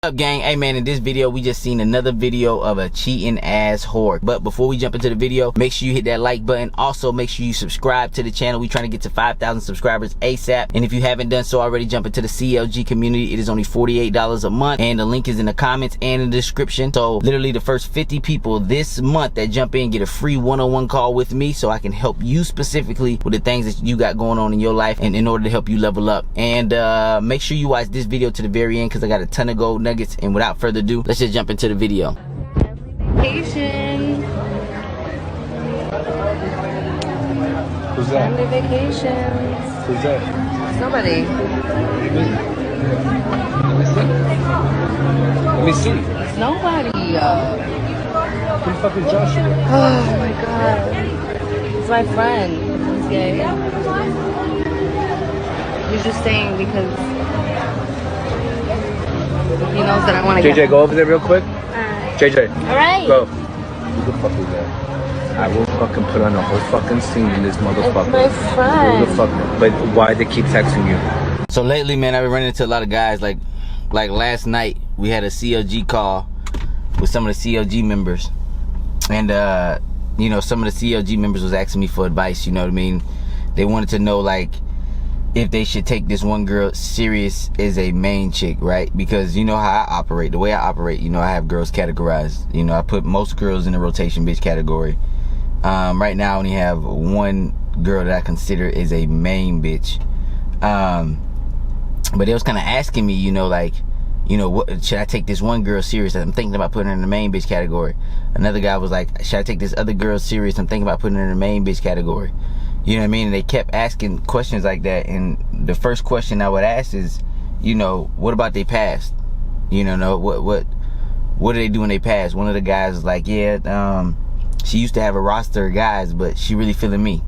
Up, gang? Hey man, in this video we just seen another video of a cheating ass whore. But before we jump into the video, make sure you hit that like button. Also make sure you subscribe to the channel. We trying to get to 5,000 subscribers ASAP. And if you haven't done so already, jump into the CLG community. It is only $48 a month, and the link is in the comments and in the description. So literally the first 50 people this month that jump in get a free one-on-one call with me, so I can help you specifically with the things that you got going on in your life, and in order to help you level up. And make sure you watch this video to the very end, because I got a ton of gold nuggets. And without further ado, let's just jump into the video. Vacation. Who's that? Family vacations. Who's that? Nobody. Let me see. It's nobody. Who's fucking Joshua? Oh my god. It's my friend. He's gay. He's just staying because he knows that I want to JJ, go over there real quick. JJ. Alright. Go. Who the fuck is that? I will fucking put on a whole fucking scene in this motherfucker. It's my friend. Who the fuck? But why they keep texting you? So lately, man, I've been running into a lot of guys. Like last night, we had a CLG call with some of the CLG members. And, you know, some of the CLG members was asking me for advice, you know what I mean? They wanted to know, like, if they should take this one girl serious as a main chick, right? Because you know how I operate. The way I operate, you know, I have girls categorized. You know, I put most girls in the rotation bitch category. Right now I only have one girl that I consider is a main bitch. But they was kind of asking me, you know, like, you know, what should I take this one girl serious? I'm thinking about putting her in the main bitch category. Another guy was like, should I take this other girl serious? I'm thinking about putting her in the main bitch category. You know what I mean? And they kept asking questions like that. And the first question I would ask is, you know, what about their past? You know, what do they do when they pass? One of the guys was like, yeah, she used to have a roster of guys, but she really feeling me.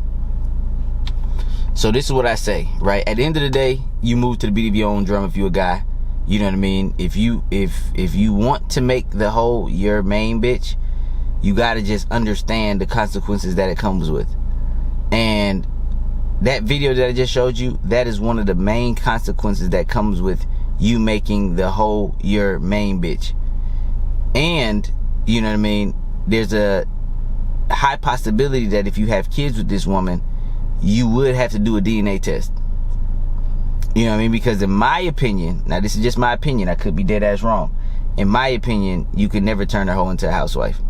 So this is what I say, right? At the end of the day, you move to the beat of your own drum if you're a guy. You know what I mean? If you want to make the hoe your main bitch, you gotta just understand the consequences that it comes with. And that video that I just showed you, that is one of the main consequences that comes with you making the hoe your main bitch. And, you know what I mean, there's a high possibility that if you have kids with this woman, you would have to do a DNA test. You know what I mean? Because in my opinion, now this is just my opinion, I could be dead ass wrong. In my opinion, you could never turn a hoe into a housewife.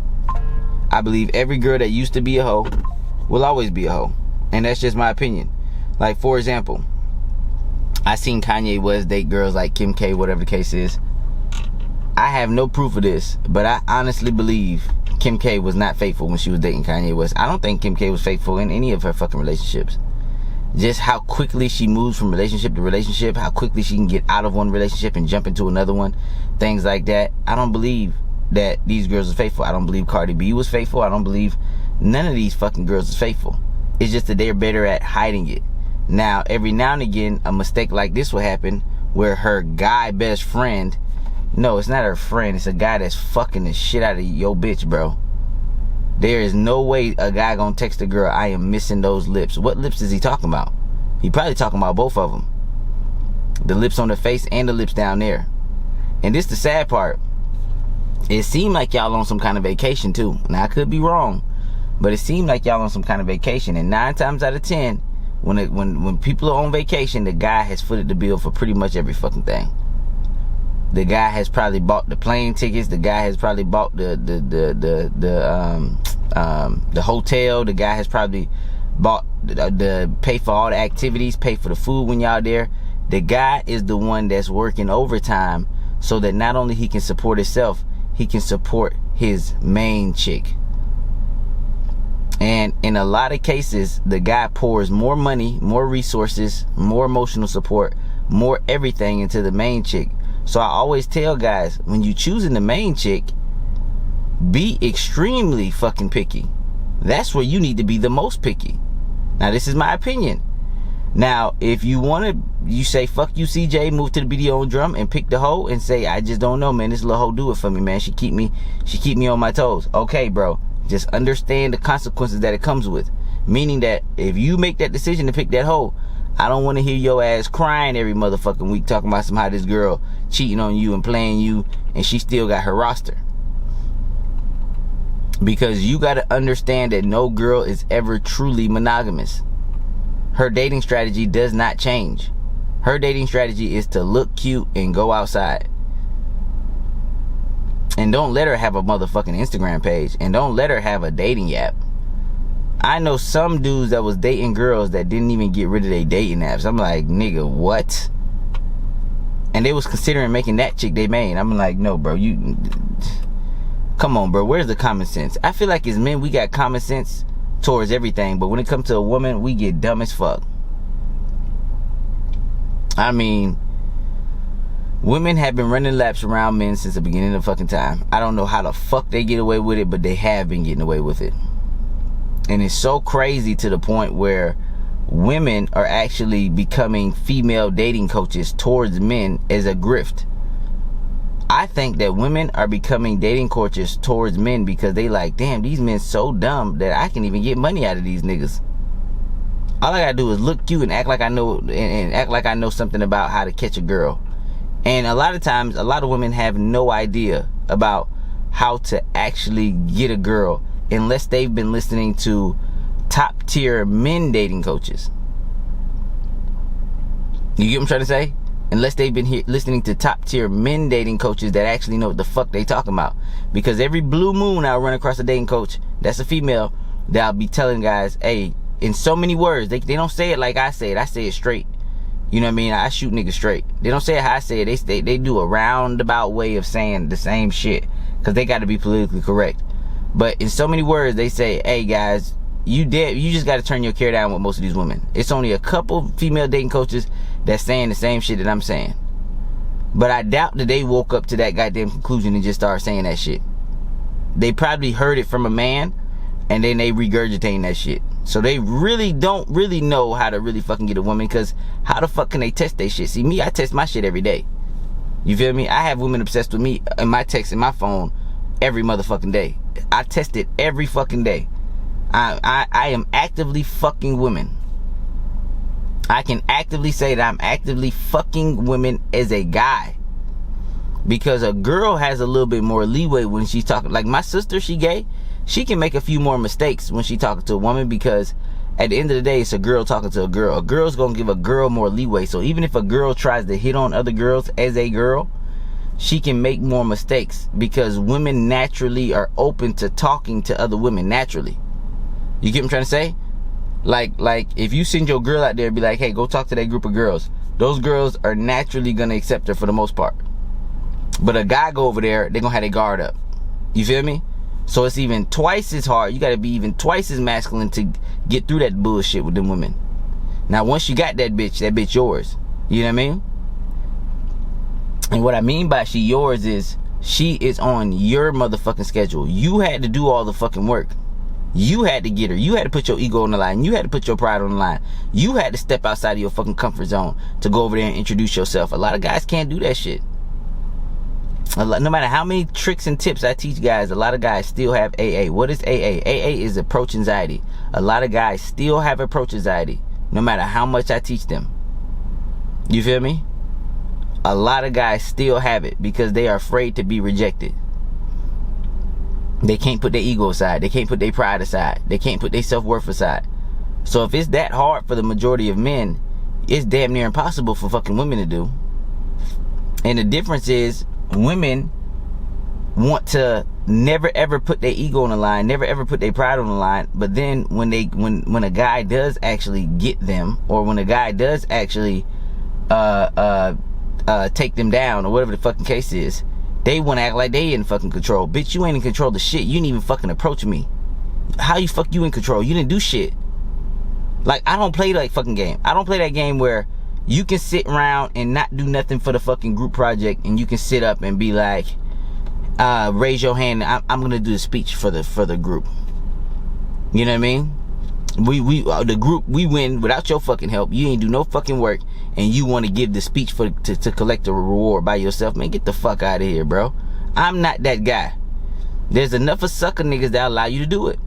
I believe every girl that used to be a hoe will always be a hoe. And that's just my opinion. Like, for example, I seen Kanye West date girls like Kim K, whatever the case is. I have no proof of this, but I honestly believe Kim K was not faithful when she was dating Kanye West. I don't think Kim K was faithful in any of her fucking relationships. Just how quickly she moves from relationship to relationship, how quickly she can get out of one relationship and jump into another one, things like that. I don't believe that these girls are faithful. I don't believe Cardi B was faithful. I don't believe none of these fucking girls is faithful. It's just that they're better at hiding it. Now, every now and again, a mistake like this will happen where her guy best friend, no, it's not her friend, it's a guy that's fucking the shit out of your bitch, bro. There is no way a guy gonna text a girl, I am missing those lips. What lips is he talking about? He probably talking about both of them. The lips on the face and the lips down there. And this the sad part. It seemed like y'all on some kind of vacation too. Now, I could be wrong, but it seemed like y'all on some kind of vacation. And 9 times out of 10, when people are on vacation, the guy has footed the bill for pretty much every fucking thing. The guy has probably bought the plane tickets. The guy has probably bought the hotel. The guy has probably bought the pay for all the activities, pay for the food when y'all there. The guy is the one that's working overtime so that not only he can support himself, he can support his main chick. And in a lot of cases, the guy pours more money, more resources, more emotional support, more everything into the main chick. So I always tell guys, when you choosing the main chick, be extremely fucking picky. That's where you need to be the most picky. Now, this is my opinion. Now, if you want to, you say, fuck you, CJ, move to the video on drum and pick the hoe and say, I just don't know, man. This little hoe do it for me, man. She keep me on my toes. Okay, bro. Just understand the consequences that it comes with. Meaning that if you make that decision to pick that hoe, I don't want to hear your ass crying every motherfucking week talking about how this girl cheating on you and playing you and she still got her roster. Because you got to understand that no girl is ever truly monogamous. Her dating strategy does not change. Her dating strategy is to look cute and go outside. And don't let her have a motherfucking Instagram page. And don't let her have a dating app. I know some dudes that was dating girls that didn't even get rid of their dating apps. I'm like, nigga, what? And they was considering making that chick they main. I'm like, no, bro, you... Come on, bro, where's the common sense? I feel like as men, we got common sense towards everything. But when it comes to a woman, we get dumb as fuck. I mean... Women have been running laps around men since the beginning of fucking time. I don't know how the fuck they get away with it, but they have been getting away with it. And it's so crazy to the point where women are actually becoming female dating coaches towards men as a grift. I think that women are becoming dating coaches towards men because they like, damn, these men so dumb that I can even get money out of these niggas. All I gotta do is look cute and act like I know something about how to catch a girl. And a lot of times, a lot of women have no idea about how to actually get a girl unless they've been listening to top tier men dating coaches. You get what I'm trying to say? Unless they've been listening to top tier men dating coaches that actually know what the fuck they talking about. Because every blue moon I'll run across a dating coach that's a female that I'll be telling guys, hey, in so many words, they don't say it like I say it. I say it straight. You know what I mean? I shoot niggas straight. They don't say it how I say it. They do a roundabout way of saying the same shit. Because they got to be politically correct. But in so many words, they say, hey guys, you just got to turn your care down with most of these women. It's only a couple female dating coaches that's saying the same shit that I'm saying. But I doubt that they woke up to that goddamn conclusion and just started saying that shit. They probably heard it from a man and then they regurgitating that shit. So they really don't really know how to really fucking get a woman, because how the fuck can they test their shit? See, me, I test my shit every day. You feel me? I have women obsessed with me in my text in my phone every motherfucking day. I test it every fucking day. I am actively fucking women. I can actively say that I'm actively fucking women as a guy. Because a girl has a little bit more leeway when she's talking. Like my sister, she gay. She can make a few more mistakes when she talking to a woman, because at the end of the day, it's a girl talking to a girl. A girl's gonna give a girl more leeway. So even if a girl tries to hit on other girls as a girl, she can make more mistakes, because women naturally are open to talking to other women naturally. You get what I'm trying to say? Like if you send your girl out there and be like, hey, go talk to that group of girls, those girls are naturally gonna accept her for the most part. But a guy go over there, they're gonna have their guard up. You feel me? So it's even twice as hard. You gotta be even twice as masculine to get through that bullshit with them women. Now once you got that bitch yours. You know what I mean? And what I mean by she yours is, she is on your motherfucking schedule. You had to do all the fucking work. You had to get her. You had to put your ego on the line. You had to put your pride on the line. You had to step outside of your fucking comfort zone to go over there and introduce yourself. A lot of guys can't do that shit. No matter how many tricks and tips I teach guys, a lot of guys still have AA. What is AA? AA is approach anxiety. A lot of guys still have approach anxiety, no matter how much I teach them. You feel me? A lot of guys still have it because they are afraid to be rejected. They can't put their ego aside. They can't put their pride aside. They can't put their self-worth aside. So if it's that hard for the majority of men, it's damn near impossible for fucking women to do. And the difference is, women want to never ever put their ego on the line, never ever put their pride on the line. But then when a guy does actually get them, or when a guy does actually take them down, or whatever the fucking case is, they want to act like they in fucking control. Bitch, you ain't in control of shit. You didn't even fucking approach me. How you fuck you in control? You didn't do shit. Like, I don't play that fucking game. I don't play that game where you can sit around and not do nothing for the fucking group project, and you can sit up and be like, raise your hand, I'm gonna do the speech for the group. You know what I mean? The group, we win without your fucking help. You ain't do no fucking work, and you want to give the speech to collect a reward by yourself. Man, get the fuck out of here, bro. I'm not that guy. There's enough of sucker niggas that allow you to do it.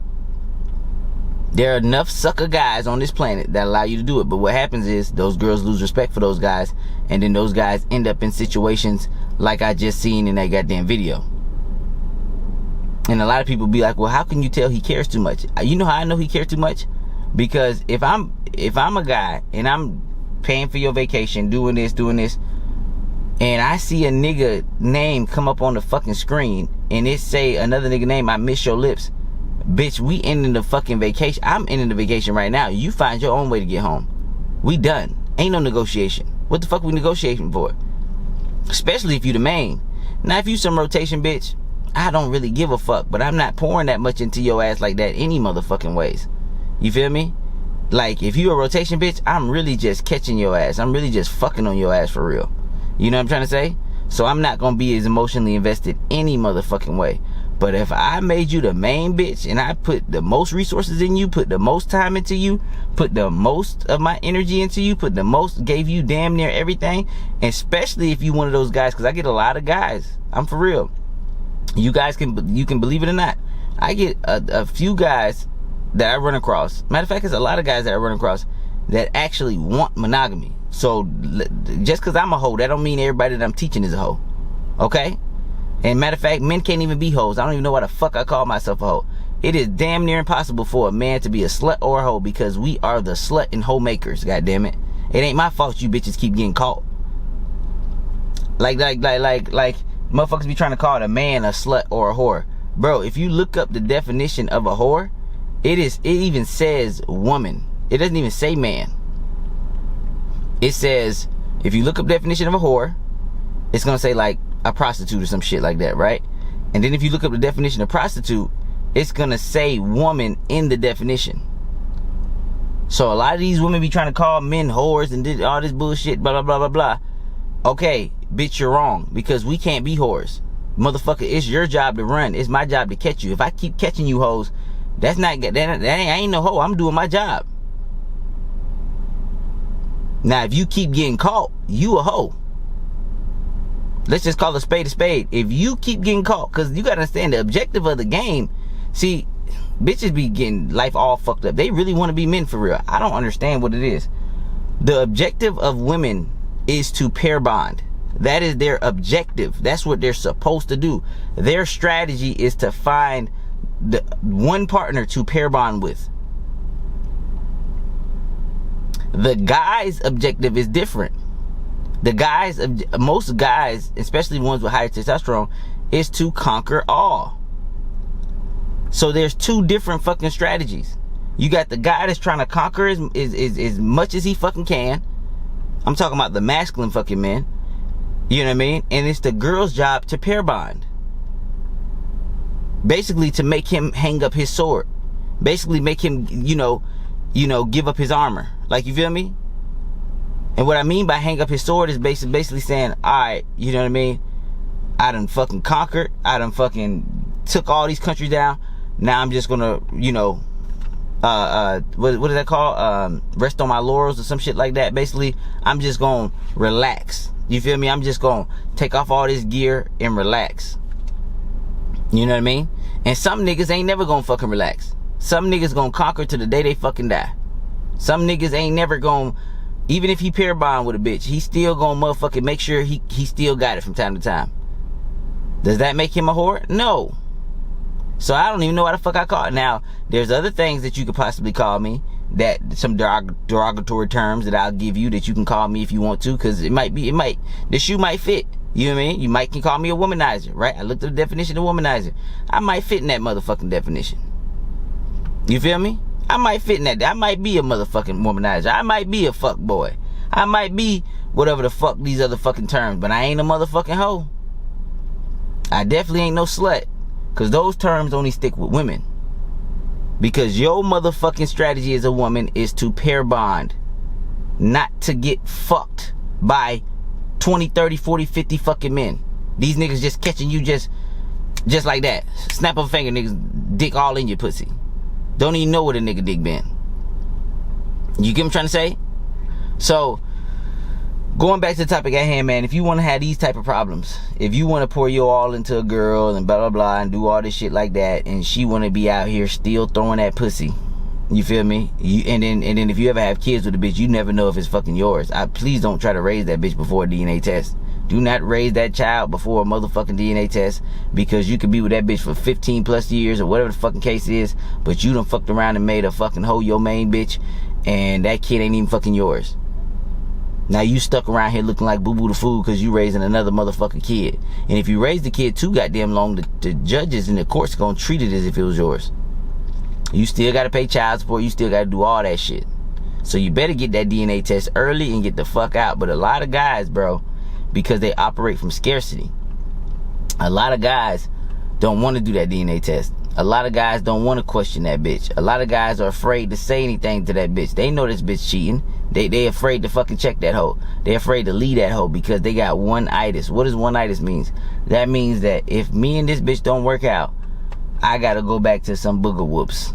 There are enough sucker guys on this planet that allow you to do it. But what happens is those girls lose respect for those guys, and then those guys end up in situations like I just seen in that goddamn video. And a lot of people be like, well, how can you tell he cares too much? You know how I know he cares too much? Because if I'm a guy and I'm paying for your vacation, doing this, and I see a nigga name come up on the fucking screen and it say another nigga name, I miss your lips. Bitch, we ending the fucking vacation. I'm ending the vacation right now. You find your own way to get home. We done. Ain't no negotiation. What the fuck we negotiating for? Especially if you the main. Now, if you some rotation bitch, I don't really give a fuck. But I'm not pouring that much into your ass like that any motherfucking ways. You feel me? Like, if you a rotation bitch, I'm really just catching your ass. I'm really just fucking on your ass for real. You know what I'm trying to say? So I'm not gonna be as emotionally invested any motherfucking way. But if I made you the main bitch and I put the most resources in you, put the most time into you, put the most of my energy into you, gave you damn near everything, and especially if you one of those guys, because I get a lot of guys. I'm for real. You can believe it or not. I get a few guys that I run across. Matter of fact, there's a lot of guys that I run across that actually want monogamy. So just because I'm a hoe, that don't mean everybody that I'm teaching is a hoe. Okay? And matter of fact, men can't even be hoes. I don't even know why the fuck I call myself a hoe. It is damn near impossible for a man to be a slut or a hoe, because we are the slut and hoe makers, goddammit. It ain't my fault you bitches keep getting caught. Like motherfuckers be trying to call a man a slut or a whore. Bro, if you look up the definition of a whore, it even says woman. It doesn't even say man. It says, if you look up definition of a whore, it's gonna say like a prostitute or some shit like that, right? And then if you look up the definition of prostitute, it's gonna say woman in the definition. So a lot of these women be trying to call men whores and did all this bullshit, blah, blah, blah, blah, blah. Okay, bitch, you're wrong, because we can't be whores. Motherfucker, it's your job to run. It's my job to catch you. If I keep catching you hoes, I ain't no hoe. I'm doing my job. Now, if you keep getting caught, you a hoe. Let's just call a spade a spade. If you keep getting caught, because you got to understand the objective of the game. See, bitches be getting life all fucked up. They really want to be men for real. I don't understand what it is. The objective of women is to pair bond. That is their objective. That's what they're supposed to do. Their strategy is to find the one partner to pair bond with. The guy's objective is different. Most guys, especially ones with higher testosterone, is to conquer all. So there's two different fucking strategies. You got the guy that's trying to conquer as much as he fucking can. I'm talking about the masculine fucking men. You know what I mean? And it's the girl's job to pair bond. Basically to make him hang up his sword. Basically make him, give up his armor. Like, you feel me? And what I mean by hang up his sword is basically saying, alright, you know what I mean? I done fucking conquered. I done fucking took all these countries down. Now I'm just gonna, what is that called? Rest on my laurels or some shit like that. Basically, I'm just gonna relax. You feel me? I'm just gonna take off all this gear and relax. You know what I mean? And some niggas ain't never gonna fucking relax. Some niggas gonna conquer to the day they fucking die. Some niggas ain't never gonna, even if he pair bond with a bitch, he still gonna motherfucking make sure he still got it from time to time. Does that make him a whore? No. So I don't even know what the fuck I call it. Now, there's other things that you could possibly call me, that some derogatory terms that I'll give you that you can call me if you want to, because the shoe might fit. You know what I mean? You can call me a womanizer, right? I looked at the definition of womanizer. I might fit in that motherfucking definition. You feel me? I might fit in that. I might be a motherfucking womanizer. I might be a fuck boy. I might be whatever the fuck these other fucking terms, but I ain't a motherfucking hoe. I definitely ain't no slut, because those terms only stick with women. Because your motherfucking strategy as a woman is to pair bond, not to get fucked by 20, 30, 40, 50 fucking men. These niggas just catching you just like that. Snap of a finger, niggas dick all in your pussy. Don't even know what a nigga dick been. You get what I'm trying to say? So, going back to the topic at hand, man, if you want to have these type of problems, if you want to pour your all into a girl and blah, blah, blah, and do all this shit like that, and she want to be out here still throwing that pussy, You feel me? And then if you ever have kids with a bitch, you never know if it's fucking yours. Please don't try to raise that bitch before a DNA test. Do not raise that child before a motherfucking DNA test, because you could be with that bitch for 15 plus years or whatever the fucking case is, but you done fucked around and made a fucking hoe your main bitch, and that kid ain't even fucking yours. Now you stuck around here looking like Boo Boo the Fool because you raising another motherfucking kid. And if you raise the kid too goddamn long, the judges and the court's gonna treat it as if it was yours. You still gotta pay child support, you still gotta do all that shit. So you better get that DNA test early and get the fuck out. But a lot of guys, bro, because they operate from scarcity, a lot of guys don't want to do that DNA test. A lot of guys don't want to question that bitch. A lot of guys are afraid to say anything to that bitch. They know this bitch cheating. They afraid to fucking check that hoe. They afraid to leave that hoe because they got one-itis. What does one-itis means? That means that if me and this bitch don't work out, I gotta go back to some booger whoops.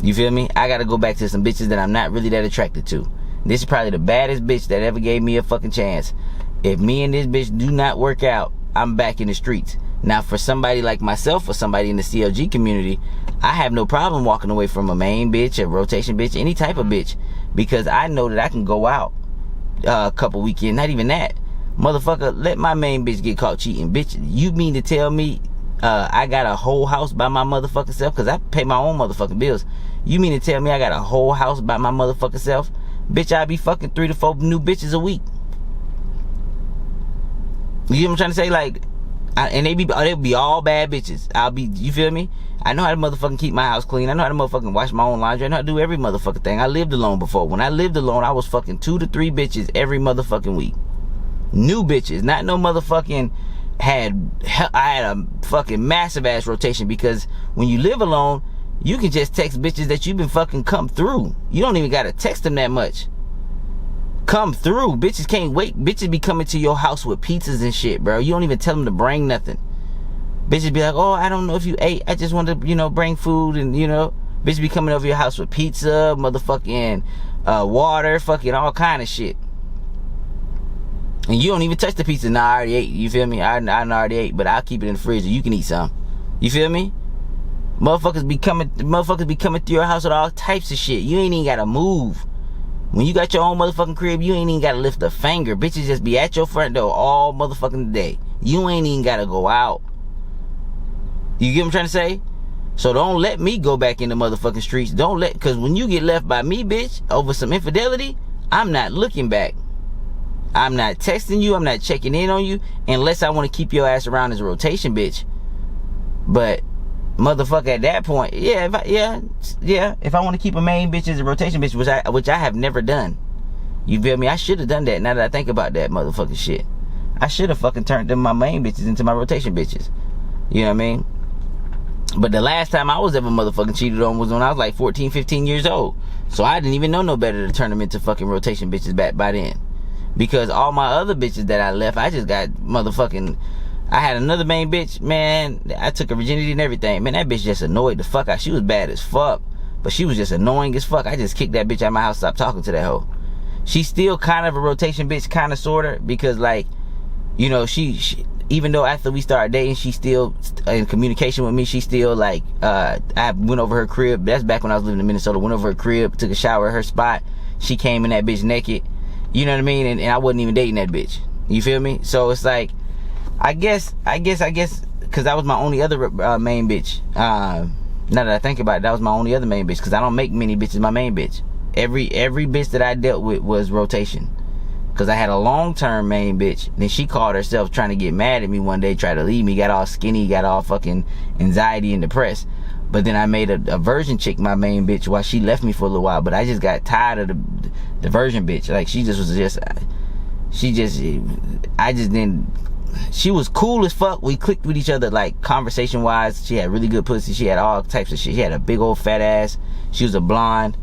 You feel me? I gotta go back to some bitches that I'm not really that attracted to. This is probably the baddest bitch that ever gave me a fucking chance. If me and this bitch do not work out, I'm back in the streets. Now, for somebody like myself or somebody in the CLG community, I have no problem walking away from a main bitch, a rotation bitch, any type of bitch, because I know that I can go out a couple weekends, not even that. Motherfucker, let my main bitch get caught cheating. Bitch, you mean to tell me I got a whole house by my motherfucking self? Because I pay my own motherfucking bills. You mean to tell me I got a whole house by my motherfucking self? Bitch, I be fucking 3 to 4 new bitches a week. You get what I'm trying to say? Like, and they be all bad bitches. You feel me? I know how to motherfucking keep my house clean. I know how to motherfucking wash my own laundry. I know how to do every motherfucking thing. I lived alone before. When I lived alone, I was fucking 2 to 3 bitches every motherfucking week. New bitches, not no motherfucking I had a fucking massive ass rotation, because when you live alone, you can just text bitches that you been fucking come through. You don't even gotta text them that much. Come through. Bitches can't wait. Bitches be coming to your house with pizzas and shit, bro. You don't even tell them to bring nothing. Bitches be like, oh, I don't know if you ate. I just want to, bring food. And, bitches be coming over your house with pizza, motherfucking water, fucking all kind of shit. And you don't even touch the pizza. Nah, I already ate. You feel me? I already ate, but I'll keep it in the fridge so you can eat some. You feel me? Motherfuckers be coming through your house with all types of shit. You ain't even gotta move. When you got your own motherfucking crib, you ain't even gotta lift a finger. Bitches just be at your front door all motherfucking day. You ain't even gotta go out. You get what I'm trying to say? So don't let me go back in the motherfucking streets. Cause when you get left by me, bitch, over some infidelity, I'm not looking back. I'm not texting you. I'm not checking in on you unless I want to keep your ass around as a rotation bitch. But motherfucker, at that point, if I want to keep a main bitch as a rotation bitch, which I have never done. You feel me? I should have done that. Now that I think about that motherfucking shit, I should have fucking turned them my main bitches into my rotation bitches. You know what I mean? But the last time I was ever motherfucking cheated on was when I was like 14, 15 years old. So I didn't even know no better to turn them into fucking rotation bitches back by then. Because all my other bitches that I left, I just got motherfucking... I had another main bitch, man. I took her virginity and everything. Man, that bitch just annoyed the fuck out. She was bad as fuck, but she was just annoying as fuck. I just kicked that bitch out of my house, stopped talking to that hoe. She's still kind of a rotation bitch, kind of, sort of, because, like, she even though after we started dating, she's still in communication with me. She still, like, I went over her crib. That's back when I was living in Minnesota. Went over her crib, took a shower at her spot. She came in that bitch naked. You know what I mean? And I wasn't even dating that bitch. You feel me? So it's like, I guess, because that was my only other main bitch. Now that I think about it, that was my only other main bitch, because I don't make many bitches my main bitch. Every bitch that I dealt with was rotation. Because I had a long-term main bitch. Then she called herself trying to get mad at me one day, tried to leave me, got all skinny, got all fucking anxiety and depressed. But then I made a virgin chick my main bitch while she left me for a little while. But I just got tired of the virgin bitch. Like, she was cool as fuck. We clicked with each other, like, conversation wise. She had really good pussy. She had all types of shit. She had a big old fat ass. She was a blonde.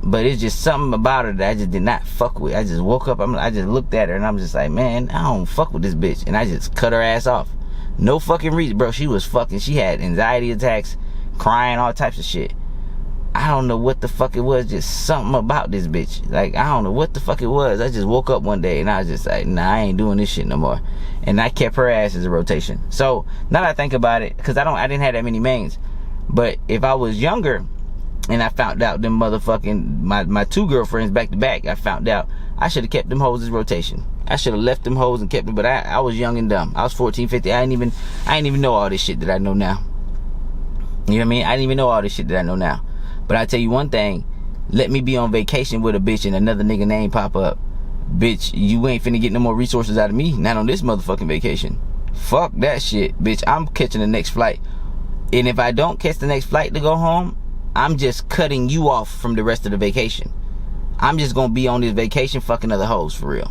But it's just something about her that I just did not fuck with. I just woke up, I just looked at her and I'm just like, man, I don't fuck with this bitch. And I just cut her ass off. No fucking reason, bro. She was fucking, she had anxiety attacks, crying, all types of shit. I don't know what the fuck it was, just something about this bitch. Like, I don't know what the fuck it was. I just woke up one day and I was just like, nah, I ain't doing this shit no more. And I kept her ass as a rotation. So now that I think about it, because I didn't have that many mains. But if I was younger and I found out them motherfucking my 2 girlfriends back to back, I found out I should have kept them hoes as rotation. I should have left them hoes and kept them, but I was young and dumb. I was 14, 15. I didn't even know all this shit that I know now. You know what I mean? I didn't even know all this shit that I know now. But I tell you one thing, let me be on vacation with a bitch and another nigga name pop up. Bitch, you ain't finna get no more resources out of me, not on this motherfucking vacation. Fuck that shit, bitch. I'm catching the next flight. And if I don't catch the next flight to go home, I'm just cutting you off from the rest of the vacation. I'm just gonna be on this vacation fucking other hoes for real.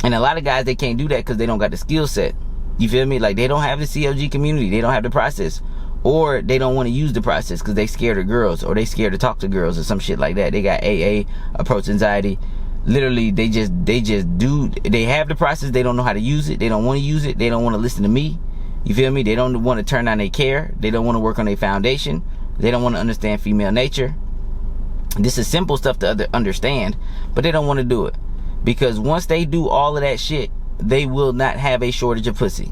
And a lot of guys, they can't do that because they don't got the skill set. You feel me? Like, they don't have the CLG community. They don't have the process. Or they don't want to use the process because they scared of girls, or they scared to talk to girls or some shit like that. They got AA, approach anxiety. Literally, they have the process. They don't know how to use it. They don't want to use it. They don't want to listen to me. You feel me? They don't want to turn on their care. They don't want to work on their foundation. They don't want to understand female nature. This is simple stuff to understand, but they don't want to do it. Because once they do all of that shit, they will not have a shortage of pussy.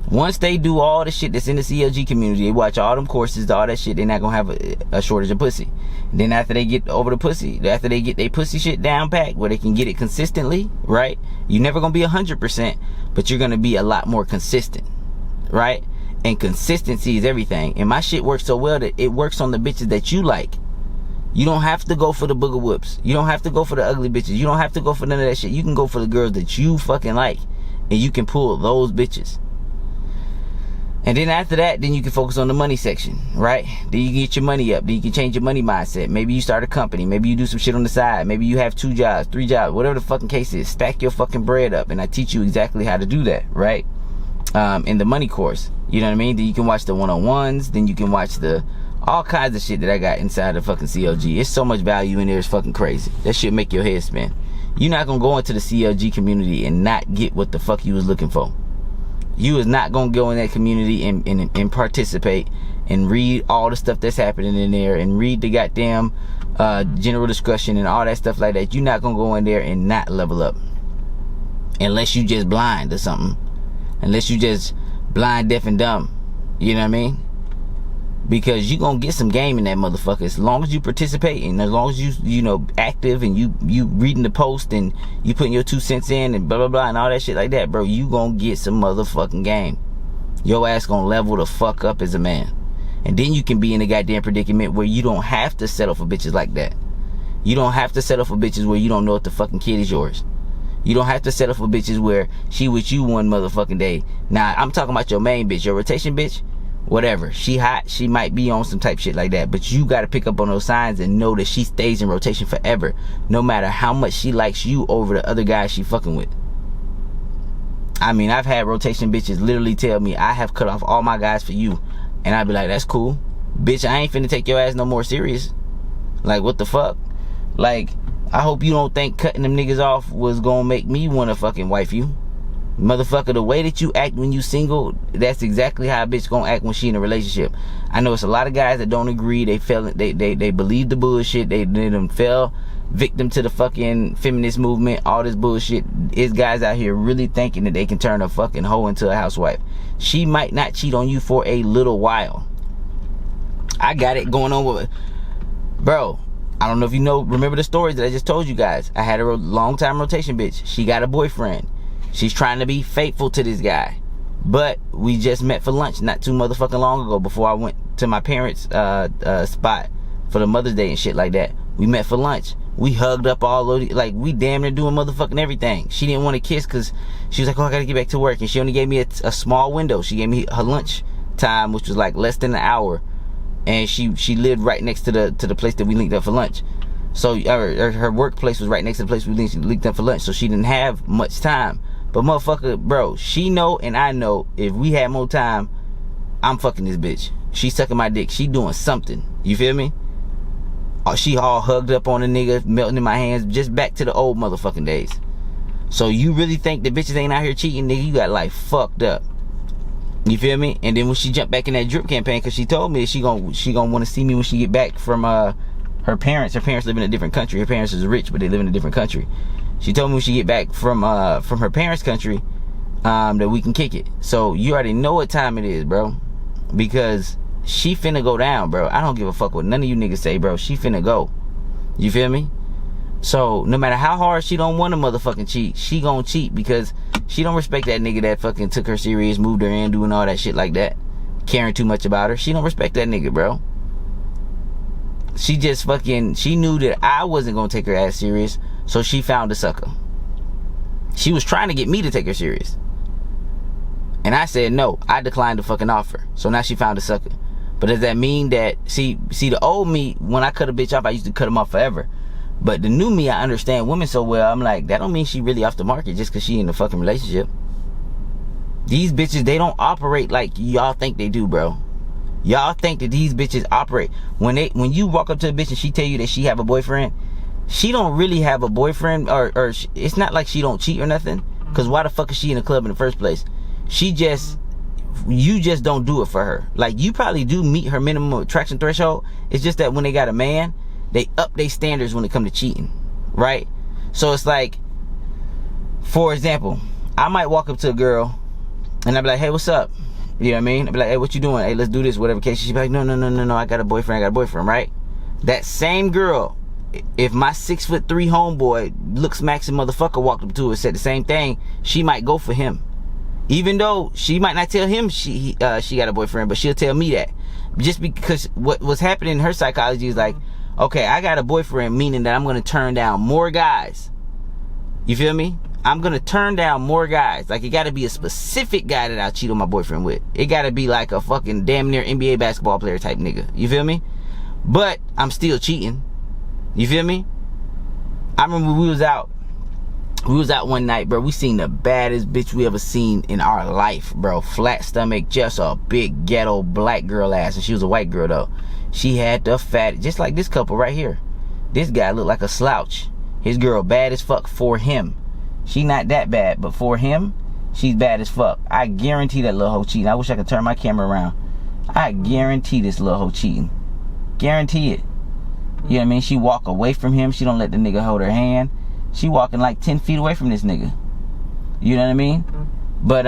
Once they do all the shit that's in the CLG community, they watch all them courses, all that shit, they're not gonna have a shortage of pussy. And then after they get over the pussy, after they get their pussy shit down packed, where they can get it consistently, right? You're never gonna be 100%, but you're gonna be a lot more consistent, right? And consistency is everything. And my shit works so well that it works on the bitches that you like. You don't have to go for the booger whoops. You don't have to go for the ugly bitches. You don't have to go for none of that shit. You can go for the girls that you fucking like, and you can pull those bitches. And then after that, then you can focus on the money section, right? Then you can get your money up. Then you can change your money mindset. Maybe you start a company. Maybe you do some shit on the side. Maybe you have 2 jobs, 3 jobs, whatever the fucking case is. Stack your fucking bread up. And I teach you exactly how to do that, right? In the money course. You know what I mean? Then you can watch the one-on-ones. Then you can watch the all kinds of shit that I got inside the fucking CLG. It's so much value in there. It's fucking crazy. That shit make your head spin. You're not gonna go into the CLG community and not get what the fuck you was looking for. You is not gonna go in that community and participate and read all the stuff that's happening in there and read the goddamn general discussion and all that stuff like that. You're not gonna go in there and not level up. Unless you just blind or something. Unless you just blind, deaf, and dumb. You know what I mean? Because you gonna get some game in that motherfucker as long as you participate, and as long as you know, active, and you reading the post and you putting your 2 cents in and blah blah blah and all that shit like that, bro. You gonna get some motherfucking game. Your ass gonna level the fuck up as a man. And then you can be in a goddamn predicament where you don't have to settle for bitches like that. You don't have to settle for bitches where you don't know if the fucking kid is yours. You don't have to settle for bitches where she with you one motherfucking day. Now, I'm talking about your main bitch, your rotation bitch. Whatever, she hot, she might be on some type shit like that, but you got to pick up on those signs and know that she stays in rotation forever, no matter how much she likes you over the other guys she fucking with. I mean, I've had rotation bitches literally tell me, I have cut off all my guys for you, and I'd be like, that's cool, bitch, I ain't finna take your ass no more serious. Like, what the fuck? Like, I hope you don't think cutting them niggas off was gonna make me wanna fucking wife you. Motherfucker, the way that you act when you single, that's exactly how a bitch gonna act when she in a relationship. I know it's a lot of guys that don't agree. They believe the bullshit. They done fell victim to the fucking feminist movement, all this bullshit. Is guys out here really thinking that they can turn a fucking hoe into a housewife. She might not cheat on you for a little while. I got it going on with, bro, I don't know if you remember the stories that I just told you guys. I had a long time rotation bitch. She got a boyfriend. She's trying to be faithful to this guy. But we just met for lunch not too motherfucking long ago, before I went to my parents' spot for the Mother's Day and shit like that. We met for lunch. We hugged up all over, like, we damn near doing motherfucking everything. She didn't want to kiss because she was like, oh, I gotta get back to work. And she only gave me a small window. She gave me her lunch time, which was like less than an hour. And she lived right next to the place that we linked up for lunch. So her workplace was right next to the place we linked up for lunch. So she didn't have much time. But motherfucker, bro, she know and I know if we had more time, I'm fucking this bitch. She sucking my dick. She doing something. You feel me? She all hugged up on a nigga, melting in my hands, just back to the old motherfucking days. So you really think that bitches ain't out here cheating, nigga? You got life fucked up. You feel me? And then when she jumped back in that drip campaign, because she told me she gonna want to see me when she get back from her parents. Her parents live in a different country. Her parents is rich, but they live in a different country. She told me when she get back from her parents' country, that we can kick it. So you already know what time it is, bro. Because she finna go down, bro. I don't give a fuck what none of you niggas say, bro. She finna go. You feel me? So no matter how hard she don't want to motherfucking cheat, she gonna cheat because she don't respect that nigga that fucking took her serious, moved her in, doing all that shit like that, caring too much about her. She don't respect that nigga, bro. She just fucking, she knew that I wasn't gonna take her ass serious, so she found a sucker. She was trying to get me to take her serious, and I said no. I declined the fucking offer. So now she found a sucker. But does that mean that, see the old me, when I cut a bitch off, I used to cut him off forever. But the new me, I understand women so well, I'm like, that don't mean she really off the market just because she in a fucking relationship. These bitches, they don't operate like y'all think they do, bro. Y'all think that these bitches operate. When you walk up to a bitch and she tell you that she have a boyfriend, she don't really have a boyfriend, or it's not like she don't cheat or nothing. Because why the fuck is she in the club in the first place? You just don't do it for her. Like, you probably do meet her minimum attraction threshold. It's just that when they got a man, they up their standards when it come to cheating, right? So it's like, for example, I might walk up to a girl and I'd be like, hey, what's up? You know what I mean? I'd be like, hey, what you doing? Hey, let's do this, whatever case. She'd be like, no, I got a boyfriend, right? That same girl, if my 6'3" homeboy, look smacks a motherfucker, walked up to her and said the same thing, she might go for him. Even though she might not tell him she got a boyfriend, but she'll tell me that. Just because what's happening in her psychology is like, okay, I got a boyfriend, meaning that I'm going to turn down more guys. You feel me? I'm going to turn down more guys. Like, it got to be a specific guy that I cheat on my boyfriend with. It got to be like a fucking damn near NBA basketball player type nigga. You feel me? But I'm still cheating. You feel me? I remember we was out one night, bro. We seen the baddest bitch we ever seen in our life, bro. Flat stomach, just a big ghetto black girl ass. And she was a white girl, though. She had the fat, just like this couple right here. This guy looked like a slouch. His girl bad as fuck for him. She not that bad, but for him, she's bad as fuck. I guarantee that little hoe cheating. I wish I could turn my camera around. I guarantee this little hoe cheating. Guarantee it. You know what I mean? She walk away from him. She don't let the nigga hold her hand. She walking like 10 feet away from this nigga. You know what I mean? But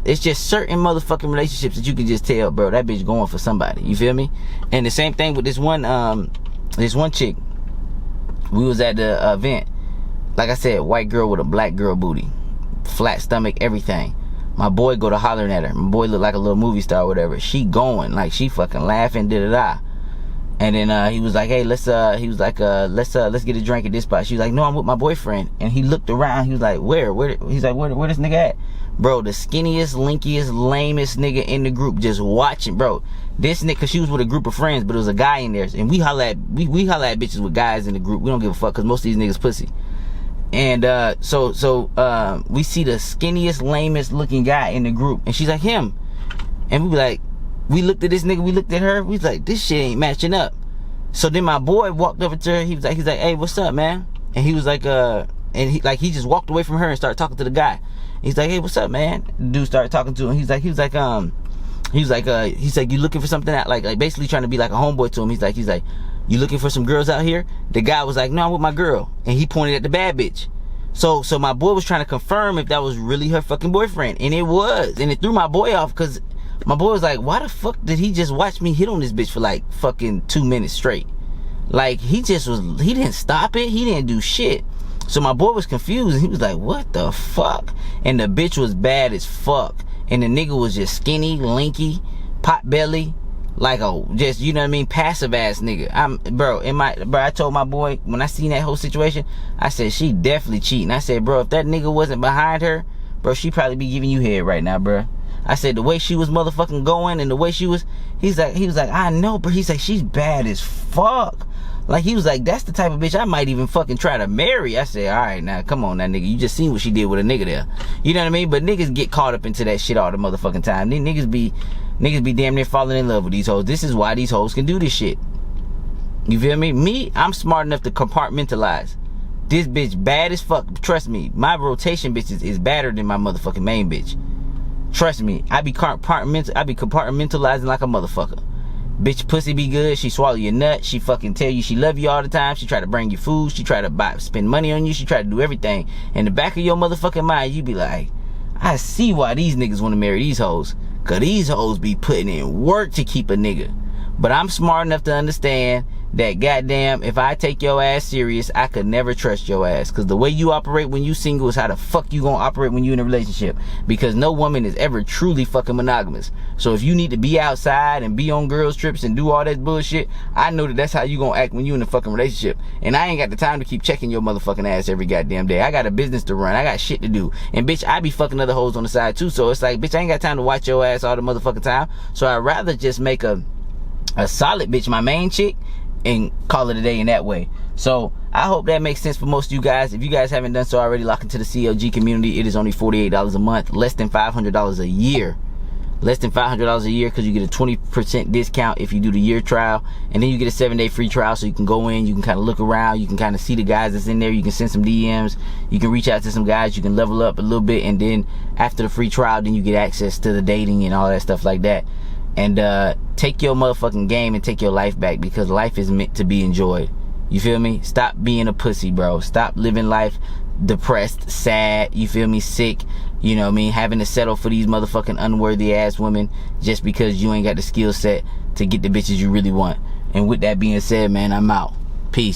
it's just certain motherfucking relationships that you can just tell, bro, that bitch going for somebody. You feel me? And the same thing with this one chick. We was at the event. Like I said, white girl with a black girl booty, flat stomach, everything. My boy go to hollering at her. My boy look like a little movie star or whatever. She going, like she fucking laughing, da-da-da. And then he was like, hey, let's get a drink at this spot. She was like, no, I'm with my boyfriend. And he looked around. He was like, where? He's like, where this nigga at? Bro, the skinniest, linkiest, lamest nigga in the group, just watching, bro. This nigga, cause she was with a group of friends, but it was a guy in there. And we holla at bitches with guys in the group. We don't give a fuck, cause most of these niggas pussy. And so we see the skinniest, lamest looking guy in the group. And she's like, him. And we be like, we looked at this nigga, we looked at her, we was like, this shit ain't matching up. So then my boy walked over to her, he's like, hey, what's up, man? And he was like, he just walked away from her and started talking to the guy. He's like, hey, what's up, man? The dude started talking to him. He was like, you looking for something that like basically trying to be like a homeboy to him. He's like, you looking for some girls out here? The guy was like, no, I'm with my girl. And he pointed at the bad bitch. So my boy was trying to confirm if that was really her fucking boyfriend. And it was. And it threw my boy off because my boy was like, why the fuck did he just watch me hit on this bitch for like fucking 2 minutes straight? Like, he didn't stop it. He didn't do shit. So my boy was confused. And he was like, what the fuck? And the bitch was bad as fuck. And the nigga was just skinny, lanky, pot belly. Like just, you know what I mean, passive ass nigga. I told my boy, when I seen that whole situation, I said, she definitely cheating. I said, bro, if that nigga wasn't behind her, bro, she probably be giving you head right now, bro. I said, the way she was motherfucking going and the way she was, he was like, I know, bro. He's like, she's bad as fuck. Like, he was like, that's the type of bitch I might even fucking try to marry. I said, all right, now, come on, now, nigga. You just seen what she did with a nigga there. You know what I mean? But niggas get caught up into that shit all the motherfucking time. Niggas be damn near falling in love with these hoes. This is why these hoes can do this shit. You feel me? Me, I'm smart enough to compartmentalize. This bitch bad as fuck. Trust me, my rotation bitches is badder than my motherfucking main bitch. Trust me, I be compartmentalizing like a motherfucker. Bitch pussy be good, she swallow your nut, she fucking tell you she love you all the time, she try to bring you food, she try to spend money on you, she try to do everything. In the back of your motherfucking mind, you be like, I see why these niggas want to marry these hoes. Cause these hoes be putting in work to keep a nigga. But I'm smart enough to understand that goddamn, if I take your ass serious, I could never trust your ass. Cause the way you operate when you single is how the fuck you gonna operate when you in a relationship. Because no woman is ever truly fucking monogamous. So if you need to be outside and be on girls trips and do all that bullshit, I know that that's how you gonna act when you in a fucking relationship. And I ain't got the time to keep checking your motherfucking ass every goddamn day. I got a business to run. I got shit to do. And bitch, I be fucking other hoes on the side too. So it's like, bitch, I ain't got time to watch your ass all the motherfucking time. So I'd rather just make a solid bitch my main chick and call it a day in that way. So I hope that makes sense for most of you guys. If you guys haven't done so already, lock into the CLG community. It is only $48 a month, less than $500 a year. Less than $500 a year, because you get a 20% discount if you do the year trial, and then you get a 7-day free trial. So you can go in, you can kind of look around, you can kind of see the guys that's in there, you can send some DMs, you can reach out to some guys, you can level up a little bit, and then after the free trial, then you get access to the dating and all that stuff like that. And take your motherfucking game and take your life back, because life is meant to be enjoyed. You feel me? Stop being a pussy, bro. Stop living life depressed, sad, you feel me, sick, you know what I mean, having to settle for these motherfucking unworthy ass women just because you ain't got the skill set to get the bitches you really want. And with that being said, man, I'm out.